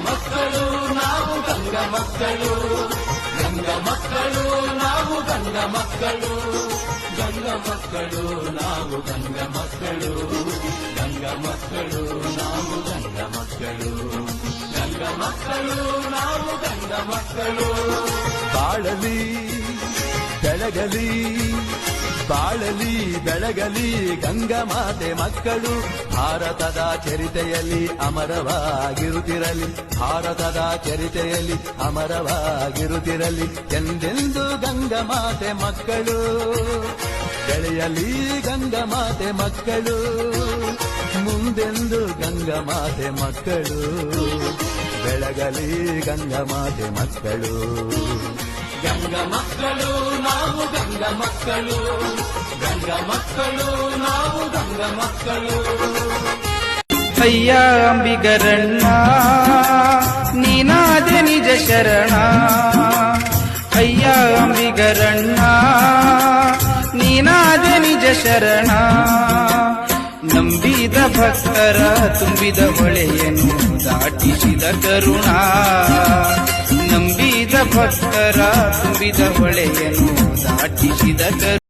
ಮಕ್ಕಳು ನಾವು ಗಂಗ ಮಕ್ಕಳು, ಗಂಗ ಮಕ್ಕಳು ನಾವು ಗಂಗ ಮಕ್ಕಳು, ಗಂಗ ಮಕ್ಕಳು ನಾವು ಗಂಗ ಮಕ್ಕಳು, ಗಂಗ ಮಕ್ಕಳು ನಾವು ಗಂಗ ಮಕ್ಕಳು, ಗಂಗ ಮಕ್ಕಳು ನಾವು ಗಂಗ ಮಕ್ಕಳು. ಬಾಳಲಿ ಬೆಳಗಲಿ ಬಾಳಲಿ ಬೆಳಗಲಿ ಗಂಗಾ ಮಾತೆ ಮಕ್ಕಳು, ಭಾರತದ ಚರಿತೆಯಲ್ಲಿ ಅಮರವಾಗಿರುತ್ತಿರಲಿ, ಭಾರತದ ಚರಿತೆಯಲ್ಲಿ ಅಮರವಾಗಿರುತ್ತಿರಲಿ ಎಂದೆಂದು ಗಂಗಾ ಮಾತೆ ಮಕ್ಕಳು. ಬೆಳೆಯಲಿ ಗಂಗಾ ಮಾತೆ ಮಕ್ಕಳು, ಮುಂದೆಂದು ಗಂಗಾ ಮಾತೆ ಮಕ್ಕಳು, ಬೆಳಗಲಿ ಗಂಗಾ ಮಾತೆ ಮಕ್ಕಳು. ಗಂಗ ಮಕ್ಕಳು ನಾವು ಗಂಗ ಮಕ್ಕಳು, ಗಂಗ ಮಕ್ಕಳು ನಾವು ಗಂಗ ಮಕ್ಕಳು. ಅಯ್ಯ ಅಂಬಿಗರಣ್ಣ ನೀನಾದೆ ನಿಜ ಶರಣ, ಅಯ್ಯ ಅಂಬಿಗರಣ್ಣ ನೀನಾದೆ ನಿಜ ಶರಣ. ನಂಬಿದ ಭಕ್ತರ ತುಂಬಿದ ಹೊಳೆಯನ್ನು ದಾಟಿಸಿದ ಕರುಣ, ನಂಬಿದ ಭಕ್ತರ ತುಂಬಿದ ಹೊಳೆಯನ್ನು ದಾಟಿಸಿದ ಕರುಣ.